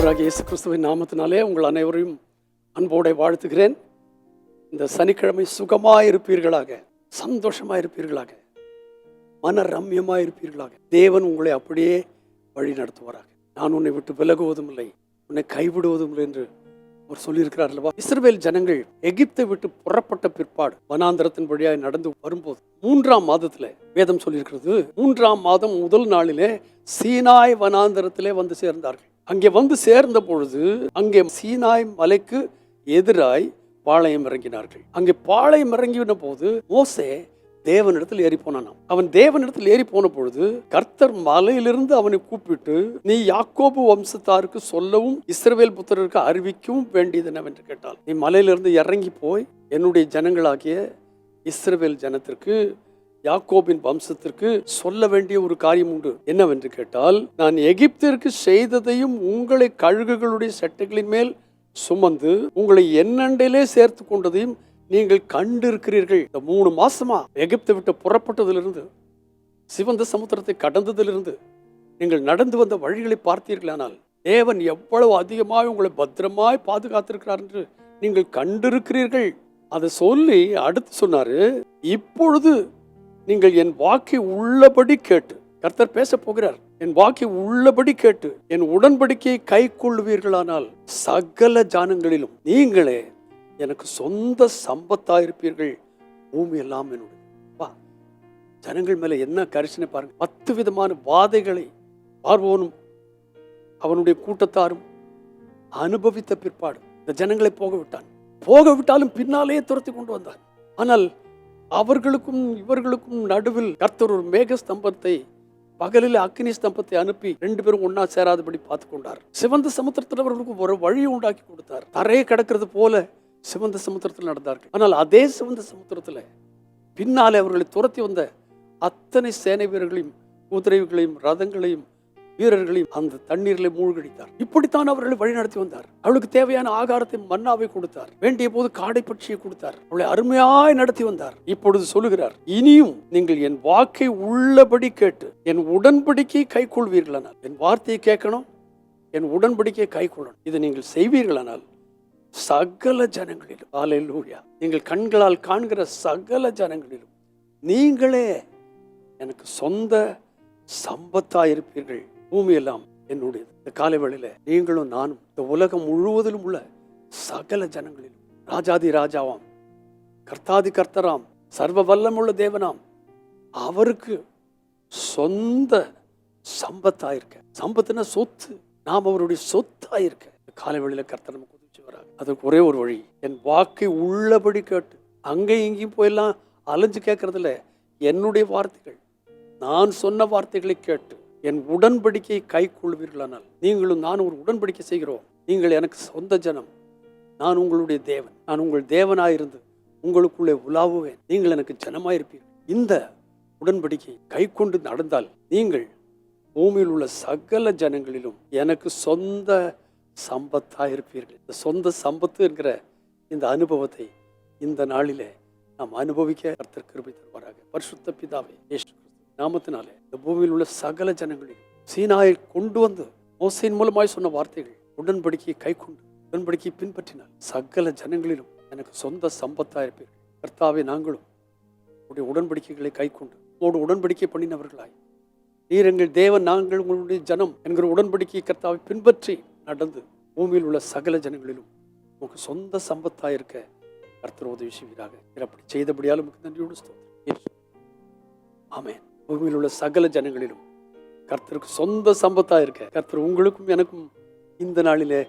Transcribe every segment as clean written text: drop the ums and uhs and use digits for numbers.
ஆண்டவராகிய இயேசு கிறிஸ்துவின் நாமத்தினாலே உங்கள் அனைவரையும் அன்போடு வாழ்த்துகிறேன். இந்த சனிக்கிழமை சுகமாயிருப்பீர்களாக, சந்தோஷமாயிருப்பீர்களாக, மன ரம்யமாயிருப்பீர்களாக. தேவன் உங்களை அப்படியே வழி நடத்துவாராக. நான் உன்னை விட்டு விலகுவதும் இல்லை, உன்னை கைவிடுவதும் இல்லை என்று அவர் சொல்லியிருக்கிறார் அல்லவா? இஸ்ரவேல் ஜனங்கள் எகிப்தை விட்டு புறப்பட்ட பிற்பாடு வனாந்தரத்தின் வழியாக நடந்து வரும்போது 3ஆம் மாதத்துல வேதம் சொல்லியிருக்கிறது, 3ஆம் மாதம் முதல் நாளிலே சீனாய் வனாந்தரத்திலே வந்து சேர்ந்தார்கள். அங்கே வந்து சேர்ந்த பொழுது அங்கே சீனாய் மலைக்கு எதிராய் பாளையம் இறங்கினார்கள். அங்கே பாளையம் இறங்கின போது மோசே தேவனிடத்தில் ஏறி போனானாம். அவன் தேவனிடத்தில் ஏறி போன பொழுது கர்த்தர் மலையிலிருந்து அவனை கூப்பிட்டு, நீ யாக்கோபு வம்சத்தாருக்கு சொல்லவும் இஸ்ரவேல் புத்திரருக்கு அறிவிக்கவும் வேண்டியது என்னவென்று கேட்டால், நீ மலையிலிருந்து இறங்கி போய் என்னுடைய ஜனங்களாகிய இஸ்ரவேல் ஜனத்திற்கு, யாக்கோபின் வம்சத்திற்கு சொல்ல வேண்டிய ஒரு காரியம் உண்டு. என்னவென்று கேட்டால், நான் எகிப்திற்கு செய்ததையும் உங்களை கழுகுகளுடைய சட்டைகளின் மேல் சுமந்து உங்களை என்னண்டிலே சேர்த்து கொண்டதையும் நீங்கள் கண்டிருக்கிறீர்கள். இந்த 3 மாசமா எகிப்தை விட்டு புறப்பட்டதிலிருந்து, சிவந்த சமுத்திரத்தை கடந்ததிலிருந்து நீங்கள் நடந்து வந்த வழிகளை பார்த்தீர்களானால் தேவன் எவ்வளவு அதிகமாக உங்களை பத்திரமாய் பாதுகாத்திருக்கிறார் என்று நீங்கள் கண்டிருக்கிறீர்கள். அதை சொல்லி அடுத்து சொன்னாரு, இப்பொழுது நீங்கள் என் வாக்கை உள்ளபடி கேட்டு, கர்த்தர் பேச போகிறார், என் வாக்கை உள்ளபடி கேட்டு என் உடன்படிக்கையை கை கொள்ளுவீர்களானால் சகல ஜானங்களிலும் நீங்களே எனக்கு சொந்த சம்பத்தாயிருப்பீர்கள். பூமி எல்லாம் என்னுடைய. ஜனங்கள் மேல என்ன கரிசனை பாருங்க. 10 விதமான வாதைகளை பார்வோனும் அவனுடைய கூட்டத்தாரும் அனுபவித்த பிற்பாடு இந்த ஜனங்களை போக விட்டாலும் பின்னாலேயே துரத்தி கொண்டு வந்தார். ஆனால் அவர்களுக்கும் இவர்களுக்கும் நடுவில் கர்த்தர் ஒரு மேக ஸ்தம்பத்தை, பகலில் அக்னி ஸ்தம்பத்தை அனுப்பி 2 பேரும் ஒன்னா சேராதபடி பார்த்து கொண்டார். சிவந்த சமுத்திரத்தில் அவர்களுக்கு ஒரு வழியை உண்டாக்கி கொடுத்தார். தரையை கடக்கிறது போல சிவந்த சமுத்திரத்தில் நடந்தார்கள். ஆனால் அதே சிவந்த சமுத்திரத்தில் பின்னாலே அவர்களை துரத்தி வந்த அத்தனை சேனை வீரர்களையும், குதிரைகளையும், ரதங்களையும், வீரர்களையும் அந்த தண்ணீரிலே மூழ்கடித்தார். இப்படித்தான் அவர்களை வழி நடத்தி வந்தார். அவளுக்கு தேவையான ஆகாரத்தை, மன்னாவை கொடுத்தார். வேண்டிய போது காடை பட்சியை கொடுத்தார். அவளை அருமையாய் நடத்தி வந்தார். இப்பொழுது சொல்லுகிறார், இனியும் நீங்கள் என் வாக்கை உள்ளபடி கேட்டு என் உடன்படிக்கையை கை கொள்வீர்களானால், என் வார்த்தையை கேட்கணும், என் உடன்படிக்கையை கை கொள்ளணும். இதை நீங்கள் செய்வீர்களானால் சகல ஜனங்களிலும், அல்லேலூயா, நீங்கள் கண்களால் காண்கிற சகல ஜனங்களிலும் நீங்களே எனக்கு சொந்த சம்பத்தாயிருப்பீர்கள். பூமியெல்லாம் என்னுடையது. இந்த காலை வேளையில நீங்களும் நானும் இந்த உலகம் முழுவதிலும் உள்ள சகல ஜனங்களிலும் ராஜாதி ராஜாவாம், கர்த்தாதி கர்த்தராம், சர்வ வல்லமுள்ள தேவனாம் அவருக்கு சொந்த சம்பத்தாயிருக்க. சம்பத்துனா சொத்து. நாம் அவருடைய சொத்தாயிருக்க. காலை வேளையில கர்த்தர் நமக்கு உதவி வராங்க. அதுக்கு ஒரே ஒரு வழி, என் வாக்கை உள்ளபடி கேட்டு. அங்கேயும் இங்கேயும் போயெல்லாம் அலைஞ்சு கேட்கறதில்ல, என்னுடைய வார்த்தைகள், நான் சொன்ன வார்த்தைகளை கேட்டு என் உடன்படிக்கையை கை கொள்வீர்களானால், நீங்களும் நானும் ஒரு உடன்படிக்கை செய்கிறோம். நீங்கள் எனக்கு சொந்த ஜனம், நான் உங்களுடைய தேவன், நான் உங்கள் தேவனாயிருந்து உங்களுக்குள்ளே உலாவுவேன், நீங்கள் எனக்கு ஜனமாயிருப்பீர்கள். இந்த உடன்படிக்கை கை கொண்டு நடந்தால் நீங்கள் பூமியில் உள்ள சகல ஜனங்களிலும் எனக்கு சொந்த சம்பத்தாயிருப்பீர்கள். இந்த சொந்த சம்பத்து என்கிற இந்த அனுபவத்தை இந்த நாளிலே நாம் அனுபவிக்க கர்த்தர் கிருபை தருவாராக. பரிசுத்த பிதாவே, இயேசு நாமத்தினாலே இந்த பூமியில் உள்ள சகல ஜனங்களையும் சீனாயை கொண்டு வந்து மோசேயின் மூலமாய் சொன்ன வார்த்தைகள், உடன்படிக்கையை கை கொண்டு உடன்படிக்கையை பின்பற்றினால் சகல ஜனங்களிலும் எனக்கு சொந்த சம்பத்தாயிருப்பீர்கள். கர்த்தாவே, நாங்களும் உங்களுடைய உடன்படிக்கைகளை கை கொண்டு உங்களோட உடன்படிக்கை பண்ணினவர்களாய், நீர் எங்கள் தேவன், நாங்கள் உங்களுடைய ஜனம் என்கிற உடன்படிக்கையை கர்த்தாவை பின்பற்றி நடந்து பூமியில் உள்ள சகல ஜனங்களிலும் உங்களுக்கு சொந்த சம்பத்தாயிருக்க கர்த்தர் உதவி செய்வீராக. அப்படி செய்தபடியால் உங்களுக்கு நன்றியோடு ஸ்தோத்திரம். ஆமென். பூமியில் உள்ள சகல ஜனங்களிலும் கர்த்தருக்கு சொந்த சம்பத்தாயிருக்க கர்த்தர் உங்களுக்கும் எனக்கும் இந்த நாளிலே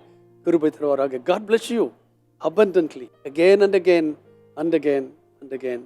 கிருபை தருவாராக. God bless you abundantly again and again and again and again.